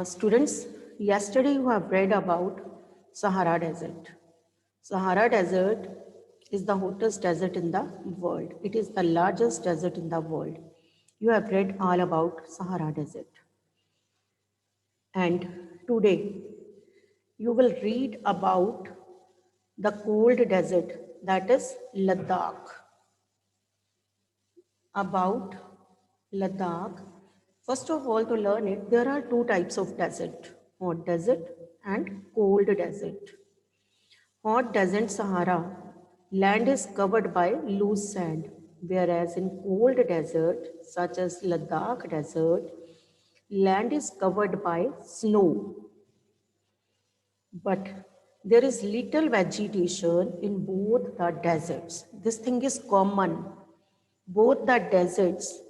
Students, yesterday you have read about Sahara Desert. Sahara Desert is the hottest desert in the world. It is the largest desert in the world. You have read all about Sahara Desert. And today you will read about the cold desert, that is Ladakh. About Ladakh. First of all, to learn it, there are two types of desert, hot desert and cold desert. Hot desert Sahara, land is covered by loose sand, whereas in cold desert, such as Ladakh desert, land is covered by snow. But there is little vegetation in both the deserts. This thing is common. Both the deserts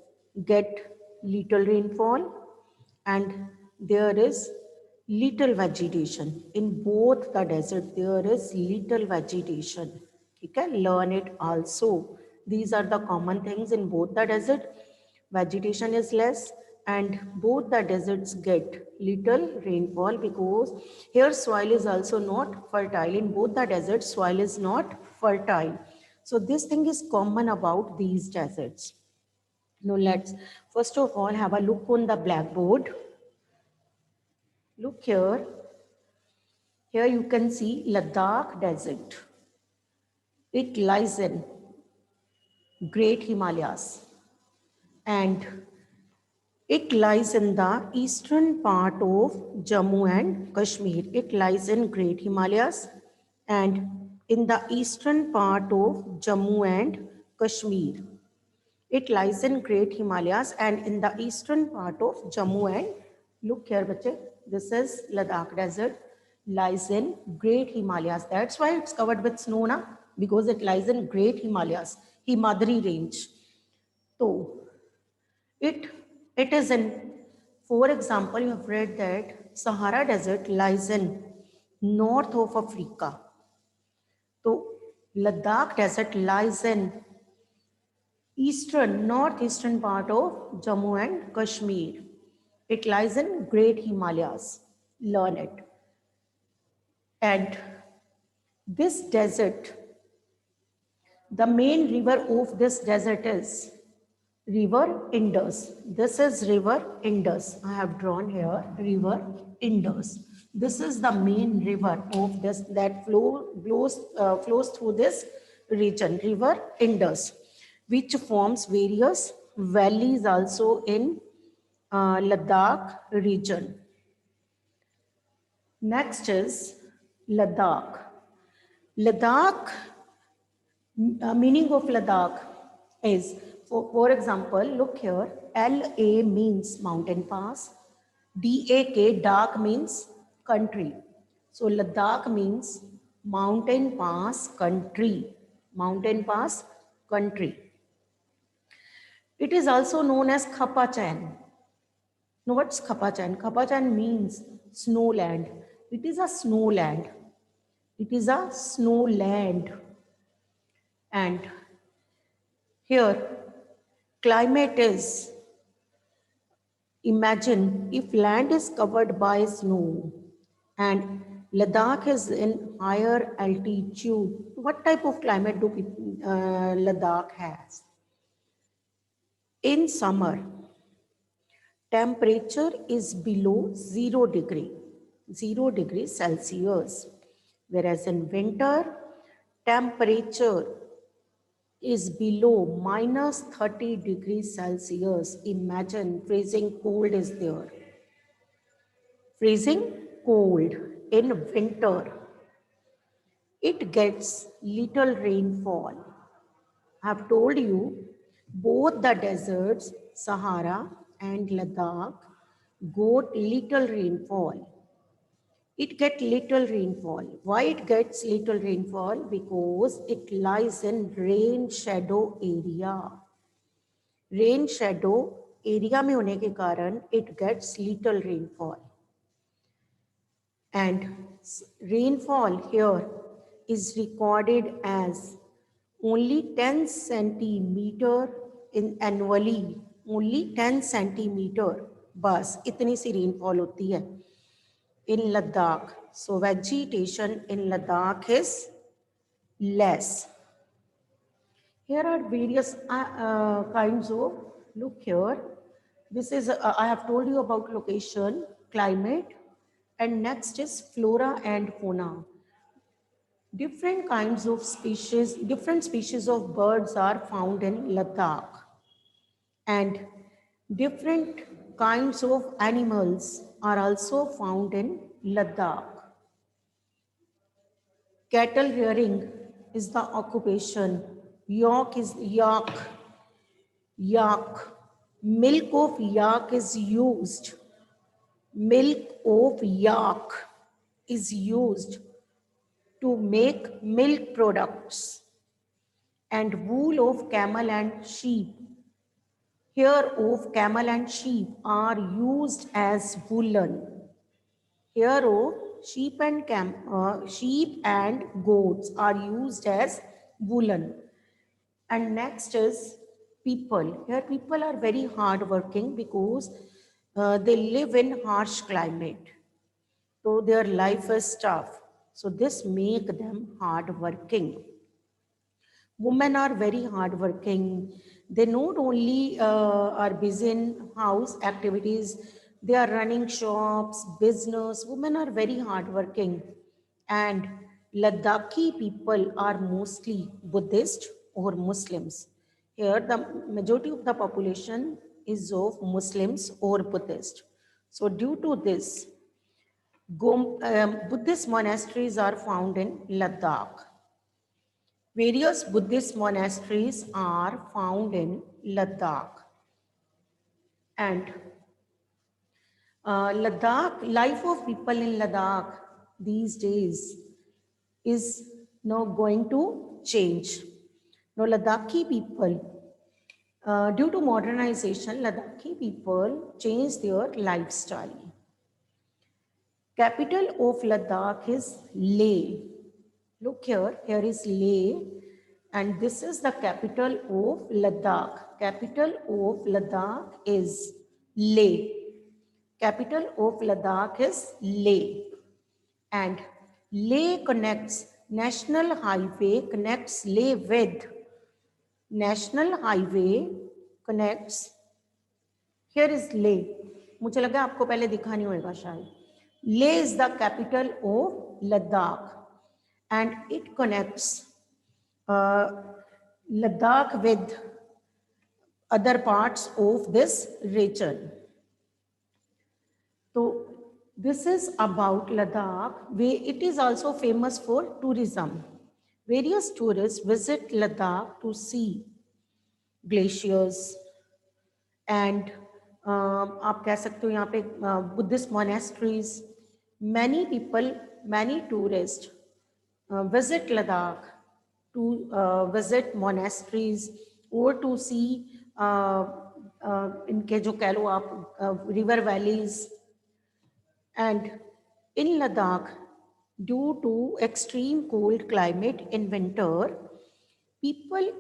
get little rainfall and there is little vegetation. In both the desert, there is little vegetation. You can learn it also. These are the common things in both the desert. Vegetation is less and both the deserts get little rainfall because here soil is also not fertile. In both the deserts, soil is not fertile. So this thing is common about these deserts. Now let's first of all have a look on the blackboard. Look here. Here you can see Ladakh Desert. It lies in Great Himalayas and it lies in the eastern part of Jammu and Kashmir. It lies in Great Himalayas and in the eastern part of Jammu and Kashmir. It lies in Great Himalayas and in the eastern part of Jammu and look here, bache. This is Ladakh Desert, lies in Great Himalayas. That's why it's covered with snow, na? Because it lies in Great Himalayas, Himadri range. So it is in, for example, you have read that Sahara Desert lies in north of Africa. So Ladakh Desert lies in northeastern part of Jammu and Kashmir. It lies in Great Himalayas. Learn it. And this desert, the main river of this desert is River Indus. This is River Indus. I have drawn here River Indus. This is the main river of this that flows through this region, River Indus, which forms various valleys also in Ladakh region. Next is Ladakh. Ladakh, meaning of Ladakh is, for example, look here, LA means mountain pass, DAK, dark means country. So Ladakh means mountain pass country, mountain pass country. It is also known as Khapachan. Now what's Khapachan? Khapachan means snowland. It is a snowland. It is a snowland. And here climate is, imagine if land is covered by snow and Ladakh is in higher altitude, what type of climate do Ladakh has? In summer, temperature is below 0 degrees Celsius, whereas in winter, temperature is below minus 30 degrees Celsius. Imagine freezing cold is there. Freezing cold in winter. It gets little rainfall. I have told you both the deserts, Sahara and Ladakh, got little rainfall. It gets little rainfall. Why it gets little rainfall? Because it lies in rain shadow area. Rain shadow area में होने के कारण it gets little rainfall. And rainfall here is recorded as only 10 centimeter in annually, only 10 centimeter बस इतनी सी rainfall होती है in Ladakh. So vegetation in Ladakh is less. Here are various kinds of, look here. This is, I have told you about location, climate, and next is flora and fauna. Different kinds of species, different species of birds are found in Ladakh. And different kinds of animals are also found in Ladakh. Cattle rearing is the occupation. Yak is yak. Yak. Milk of yak is used. Milk of yak is used to make milk products. And wool of camel and sheep. Hair of camel and sheep are used as woolen. Hair of sheep and goats are used as woolen. And next is people. Here people are very hardworking because they live in harsh climate. So their life is tough. So this make them hardworking. Women are very hardworking. They not only are busy in house activities, they are running shops, business. Women are very hardworking. And Ladakhi people are mostly Buddhist or Muslims. Here, the majority of the population is of Muslims or Buddhist. So due to this, Buddhist monasteries are found in Ladakh. Various Buddhist monasteries are found in Ladakh. And life of people in Ladakh these days is now going to change. Now, Ladakhi people, due to modernization, Ladakhi people change their lifestyle. Capital of Ladakh is Leh. Look here, here is Leh, and this is the capital of Ladakh. Capital of Ladakh is Leh. Capital of Ladakh is Leh. And Leh connects, National Highway connects Leh with, National Highway connects, here is Leh. मुझे लगा आपको पहले दिखा नहीं होगा शायद. Leh is the capital of Ladakh and it connects Ladakh with other parts of this region. So this is about Ladakh, where it is also famous for tourism. Various tourists visit Ladakh to see glaciers and आप कह सकते हो यहाँ पे Buddhist monasteries. Many people, many tourists visit Ladakh to visit monasteries or to see इनके जो कह लो आप river valleys. And in Ladakh, due to extreme cold climate in winter, people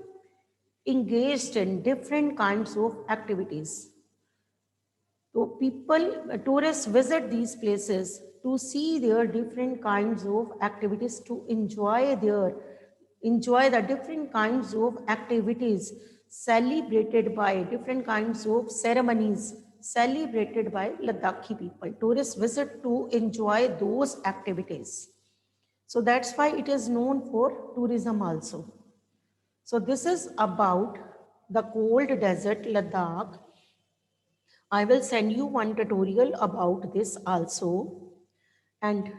engaged in different kinds of activities. So tourists visit these places to see their different kinds of activities, to enjoy the different kinds of activities celebrated by different kinds of ceremonies celebrated by Ladakhi people. Tourists visit to enjoy those activities. So that's why it is known for tourism also. So this is about the cold desert Ladakh. I will send you one tutorial about this also. And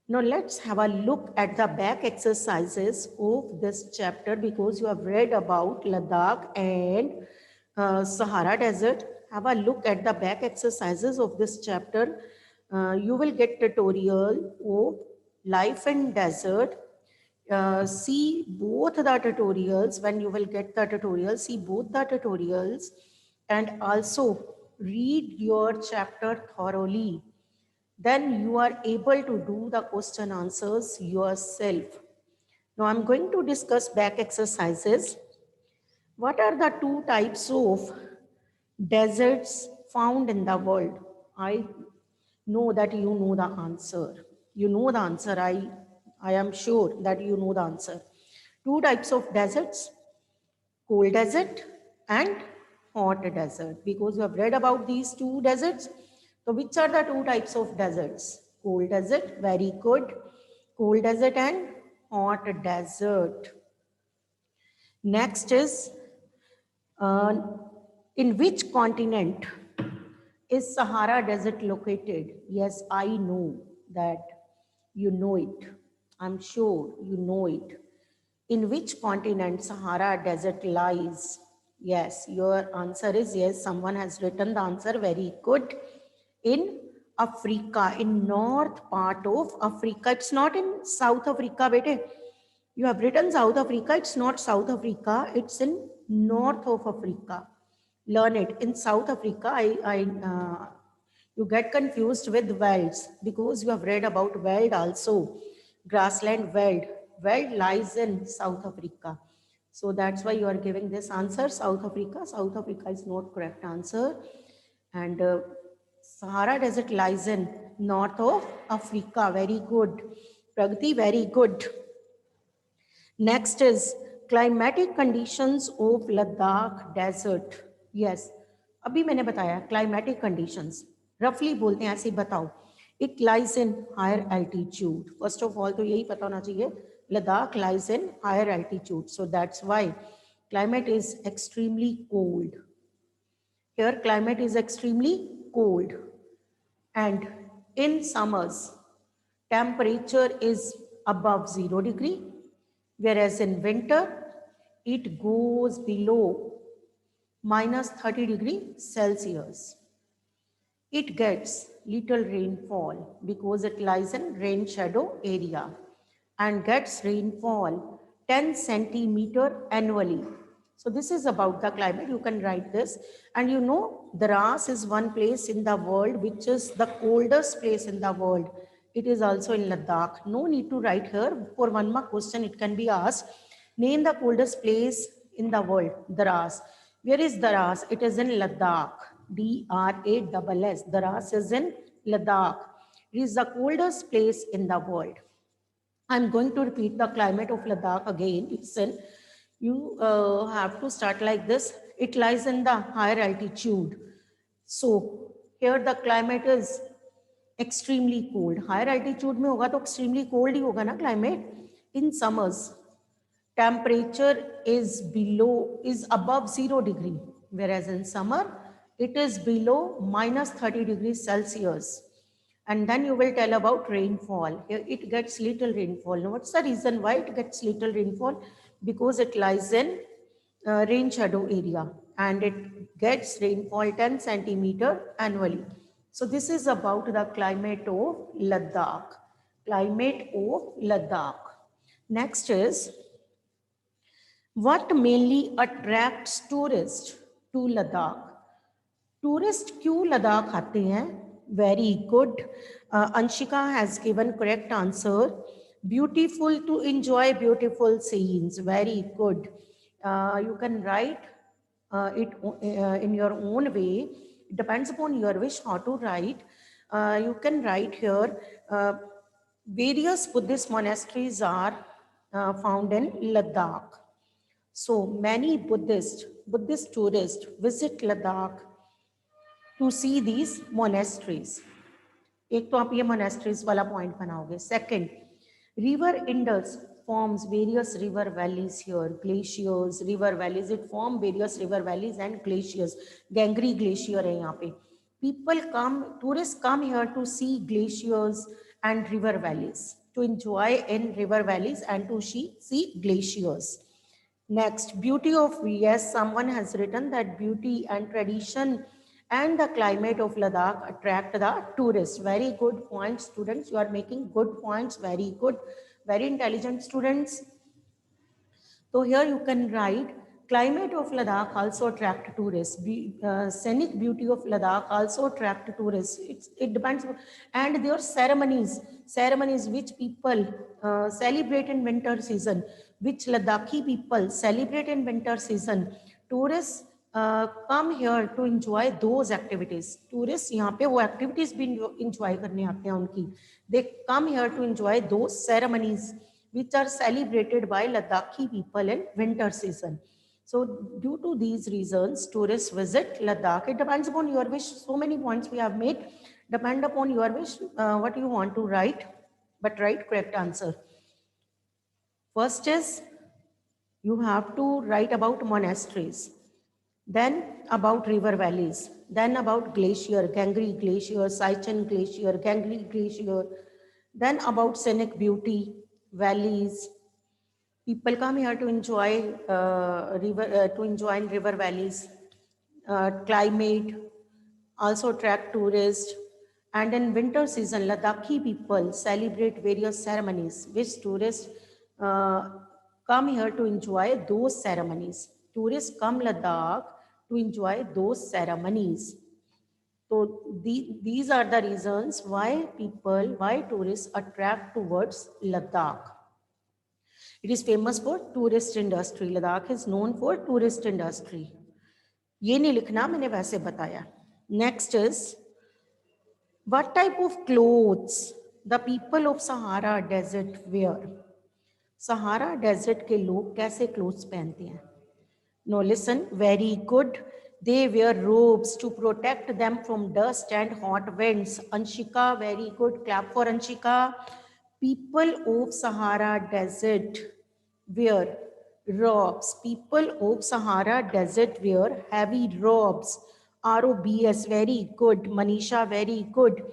now let's have a look at the back exercises of this chapter, because you have read about Ladakh and Sahara Desert. Have a look at the back exercises of this chapter. You will get tutorial of life in desert. See both the tutorials. When you will get the tutorial, see both the tutorials and also read your chapter thoroughly. Then you are able to do the question answers yourself. Now I'm going to discuss back exercises. What are the two types of deserts found in the world? I know that you know the answer. You know the answer. I am sure that you know the answer. Two types of deserts, cold desert and hot desert. Because you have read about these two deserts. So which are the two types of deserts? Cold desert, very good. Cold desert and hot desert. Next is, uh, in which continent is Sahara Desert located? Yes, I know that you know it. I'm sure you know it. In which continent Sahara Desert lies? Yes, your answer is yes. Someone has written the answer. Very good. In Africa, in north part of Africa. It's not in South Africa, bete. You have written South Africa. It's not South Africa. It's in north of Africa. Learn it. In South Africa, you get confused with Wales because you have read about Veld also. Grassland Veld. Veld lies in South Africa. So that's why you are giving this answer, South Africa. South Africa is not correct answer. And Sahara Desert lies in north of Africa. Very good. Pragati, very good. Next is climatic conditions of Ladakh desert. Yes, अभी मैंने बताया climatic conditions. Roughly बोलते हैं ऐसे ही बताओ. It lies in higher altitude. First of all तो यही पता होना चाहिए. Ladakh lies in higher altitude. So that's why climate is extremely cold. Here climate is extremely cold. And in summers, temperature is above 0 degree, whereas in winter, it goes below minus 30 degree Celsius. It gets little rainfall because it lies in rain shadow area and gets rainfall 10 centimeter annually. So this is about the climate. You can write this. And you know, Dras is one place in the world which is the coldest place in the world. It is also in Ladakh. No need to write here. For one more question, it can be asked. Name the coldest place in the world. Dras. Where is Dras? It is in Ladakh. Dras. Dras is in Ladakh. It is the coldest place in the world. I'm going to repeat the climate of Ladakh again. Listen, you have to start like this. It lies in the higher altitude. So here the climate is extremely cold. Higher altitude में होगा तो extremely cold ही होगा ना climate. In summers, temperature is above 0 degree, whereas in summer it is below minus 30 degrees Celsius. And then you will tell about rainfall. Here it gets little rainfall. Now what's the reason why it gets little rainfall? Because it lies in rain shadow area and it gets rainfall 10 centimeter annually. So this is about the climate of Ladakh. Climate of Ladakh. Next is, what mainly attracts tourists to Ladakh? Tourist क्यों लद्दाख आते हैं? Very good. Anshika has given correct answer. Beautiful to enjoy beautiful scenes. Very good. You can write it in your own way. It depends upon your wish how to write. You can write here, various Buddhist monasteries are found in Ladakh. So many Buddhist tourists visit Ladakh to see these monasteries. एक तो आप ये monasteries वाला point बनाओगे. Second, river Indus forms various river valleys here. Glaciers, river valleys, it form various river valleys and glaciers. Gangri glacier है यहाँ पे. Tourists come here to see glaciers and river valleys, to enjoy in river valleys and to see glaciers. Next, beauty of, yes, someone has written that beauty and tradition and the climate of Ladakh attract the tourists. Very good point, students. You are making good points. Very good. Very intelligent students. So here you can write, climate of Ladakh also attract tourists. Scenic beauty of Ladakh also attract tourists. It depends. And their ceremonies which people celebrate in winter season, which Ladakhi people celebrate in winter season. Tourists come here to enjoy those activities. Tourists यहाँ पे वो activities भी enjoy करने आते हैं उनकी. They come here to enjoy those ceremonies which are celebrated by Ladakhi people in winter season. So due to these reasons, tourists visit Ladakh. It depends upon your wish. So many points we have made. Depend upon your wish what you want to write, but write correct answer. First is you have to write about monasteries, then about river valleys, then about glacier, Gangri Glacier, Saichen Glacier, Gangri Glacier, then about scenic beauty, valleys. People come here to enjoy river valleys, climate, also attract tourists. And in winter season, Ladakhi people celebrate various ceremonies, which tourists uh, come here to enjoy those ceremonies. Tourists come Ladakh to enjoy those ceremonies. So these are the reasons why tourists attract towards Ladakh. It is famous for tourist industry. Ladakh is known for tourist industry. ये नहीं लिखना, मैंने वैसे बताया. Next is, what type of clothes the people of Sahara Desert wear? Sahara Desert के लोग कैसे clothes पहनते हैं? Now listen, very good. They wear robes to protect them from dust and hot winds. Anshika, very good. Clap for Anshika. People of Sahara Desert wear robes. People of Sahara Desert wear heavy robes. ROBS, very good. Manisha, very good.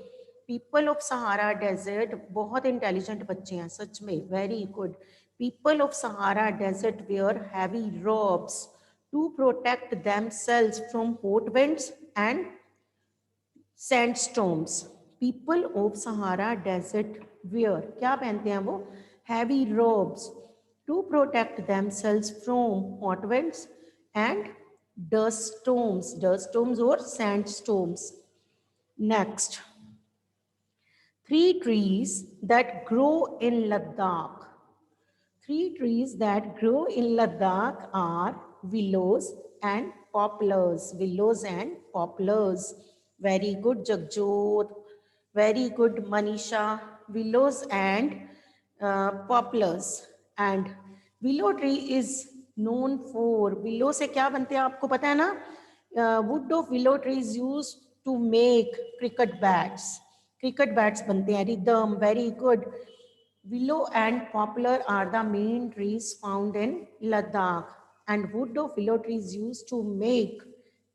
People of Sahara Desert, बहुत intelligent बच्चे हैं सच में, very good. People of Sahara Desert wear heavy robes to protect themselves from hot winds and sandstorms. People of Sahara Desert wear, क्या पहनते हैं वो? Heavy robes to protect themselves from hot winds and dust storms or sandstorms. Next, 3 trees that grow in Ladakh. 3 trees that grow in Ladakh are willows and poplars. Willows and poplars. Very good, Jagjot. Very good, Manisha. Willows and poplars. And willow tree is known for, willow से क्या बनते हैं आपको पता है ना? Wood of willow tree is used to make cricket bats. Cricket bats बनते हैं. Rhythm, very good. Willow and poplar are the main trees found in Ladakh, and wood of willow trees used to make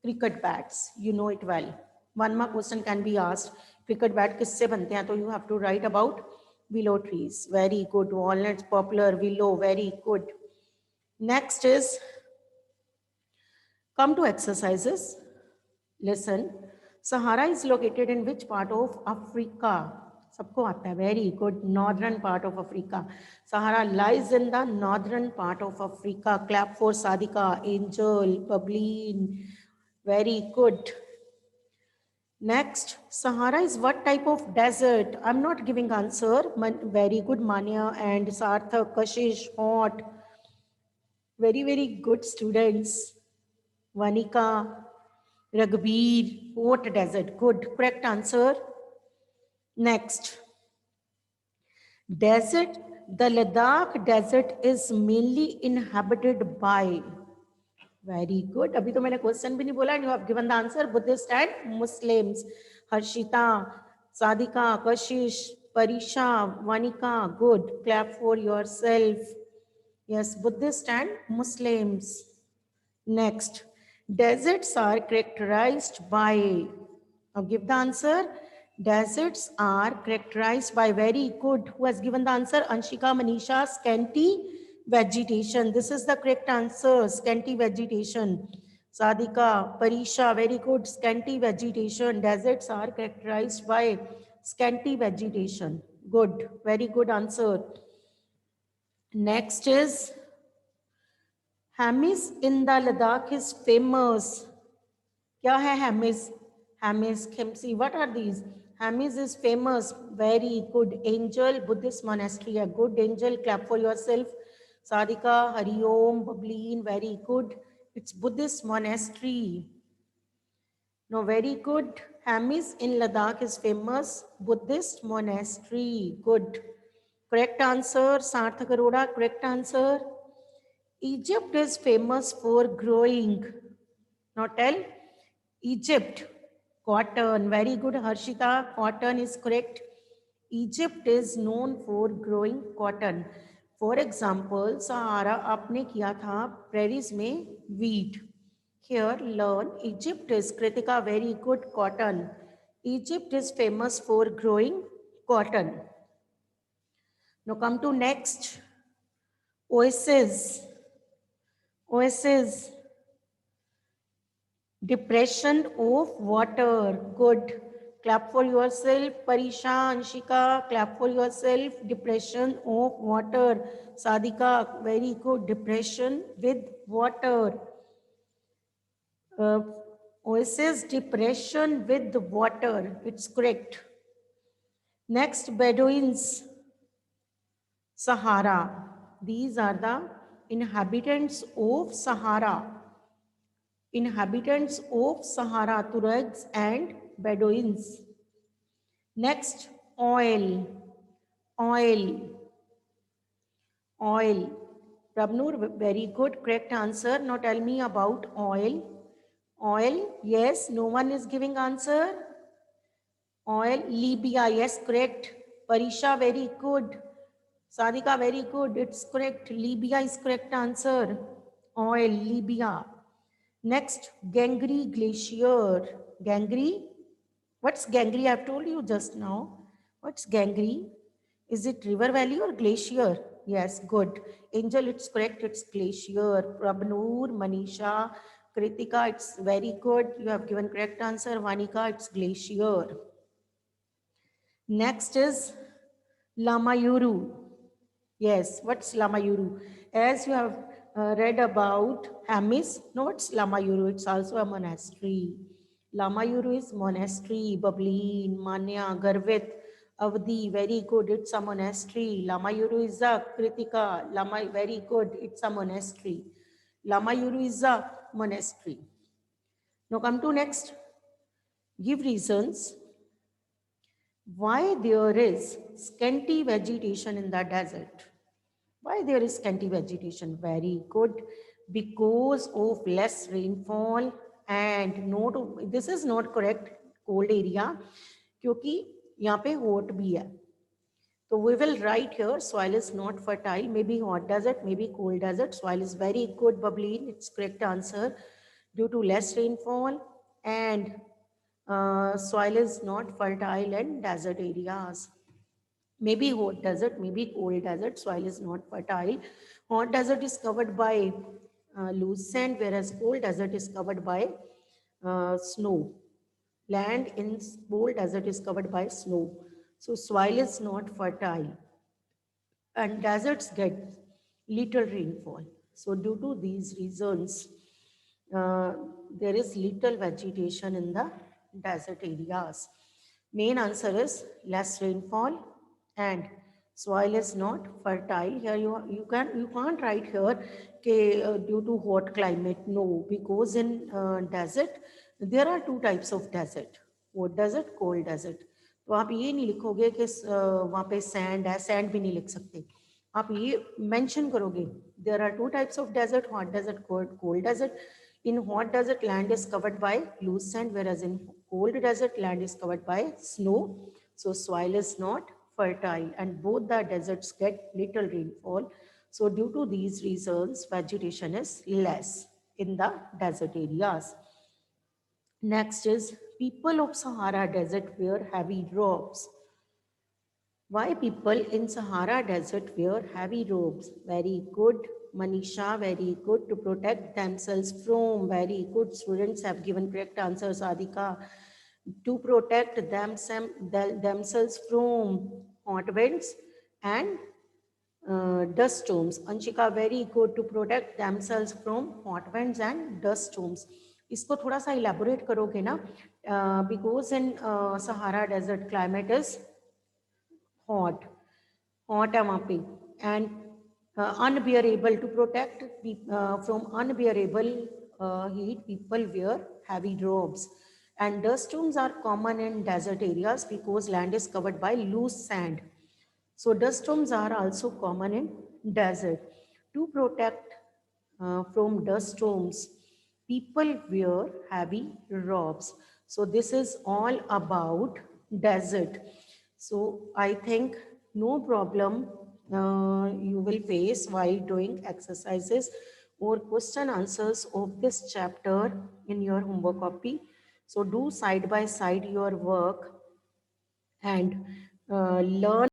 cricket bats. You know it well. One more question can be asked. Cricket bat किससे बनते हैं? तो you have to write about willow trees. Very good. Walnuts, poplar, willow. Very good. Next is, come to exercises. Listen. Sahara is located in which part of Africa? सबको आता है. Very good. Northern part of Africa. Sahara lies in the northern part of Africa. Clap for Sadika, Angel, Pableen. Very good. Next, Sahara is what type of desert? I'm not giving answer. Very good, Manya and Sarthak, Kashish, Hot. Very, very good students. Vanika, Ragbir, what desert? Good, correct answer. Next, desert. The Ladakh desert is mainly inhabited by. Very good. अभी तो मैंने question भी नहीं बोला. You have given the answer. Buddhist and Muslims. Harshita, Sadika, Kashish, Parisha, Vanika. Good. Clap for yourself. Yes, Buddhist and Muslims. Next, deserts are characterized by. Now give the answer. Deserts are characterized by, very good. Who has given the answer? Anshika, Manisha, scanty vegetation. This is the correct answer. Scanty vegetation. Sadika, Parisha, very good. Scanty vegetation. Deserts are characterized by scanty vegetation. Good. Very good answer. Next is, Hamis in the Ladakh is famous. क्या है Hamis? Hamis, Khemsi, what are these? Hamis is famous. Very good. Angel, Buddhist monastery. A good angel. Clap for yourself. Sadika, Hariom, Bableen. Very good. It's Buddhist monastery. No, very good. Hamis in Ladakh is famous Buddhist monastery. Good. Correct answer. Sarthak Arora, correct answer. Egypt is famous for growing. Now tell. Egypt. Cotton. Very good, Harshita. Cotton is correct. Egypt is known for growing cotton. For example, Sahara आपने किया था prairies में wheat. Here, learn Egypt is Kritika very good cotton. Egypt is famous for growing cotton. Now come to next. Oasis. Oasis. Depression of water. Good. Clap for yourself. Parisha, Anshika, clap for yourself. Depression of water. Sadika, very good. Depression with water. Oasis, depression with the water. It's correct. Next, Bedouins, Sahara. These are the inhabitants of Sahara. Inhabitants of Sahara, Tuaregs and Bedouins. Next, oil. Oil. Oil. Prabnur, very good, correct answer. Now tell me about oil. Oil, yes, no one is giving answer. Oil, Libya, yes, correct. Parisha, very good. Sadika, very good. It's correct. Libya is correct answer. Oil, Libya. Next, Gangri Glacier. Gangri. What's Gangri? I've told you just now. What's Gangri? Is it river valley or glacier? Yes, good. Angel, it's correct. It's glacier. Prabnoor, Manisha, Kritika, it's very good. You have given correct answer. Vanika, it's glacier. Next is Lamayuru. Yes, what's Lamayuru? As you have read about Hamis, no, what's Lamayuru? It's also a monastery. Lamayuru is monastery, Bablin, Manya, Garvit, Avdi, very good, it's a monastery. Lamayuru is a Kritika, Lama, very good, it's a monastery. Lamayuru is a monastery. Now come to next. Give reasons why there is scanty vegetation in the desert. Why there is scanty vegetation? Very good. Because of less rainfall and not, this is not correct, cold area, क्योंकि यहाँ पे hot भी है. So we will write here soil is not fertile, maybe hot desert, maybe cold desert. Soil is very good, Bablin, it's correct answer. Due to less rainfall and soil is not fertile in desert areas. Maybe hot desert, maybe cold desert, soil is not fertile. Hot desert is covered by loose sand, whereas cold desert is covered by snow. Land in cold desert is covered by snow. So soil is not fertile. And deserts get little rainfall. So due to these reasons, there is little vegetation in the desert areas. Main answer is less rainfall and soil is not fertile. Here you can't write here due to hot climate. No, because in desert there are two types of desert: hot desert, cold desert. तो आप ये नहीं लिखोगे कि वहाँ पे sand है, sand भी नहीं लिख सकते. आप ये मेंशन करोगे there are two types of desert: hot desert, cold desert. In hot desert, land is covered by loose sand, whereas in cold desert, land is covered by snow. So soil is not fertile, and both the deserts get little rainfall. So due to these reasons, vegetation is less in the desert areas. Next is people of Sahara Desert wear heavy robes. Why people in Sahara Desert wear heavy robes? Very good, Manisha, very good. To protect themselves from, very good. Students have given correct answers, Adhika. To protect themselves from hot winds and dust storms. Anshika, very good. To protect themselves from hot winds and dust storms. इसको थोड़ा सा elaborate करोगे ना, because in Sahara Desert climate is hot है वहाँ पे, and unbearable. To protect from unbearable heat, people wear heavy robes. And dust storms are common in desert areas because land is covered by loose sand. So dust storms are also common in desert. To protect from dust storms, people wear heavy robes. So this is all about desert. So I think no problem you will face while doing exercises or question answers of this chapter in your homework copy. So do side by side your work and learn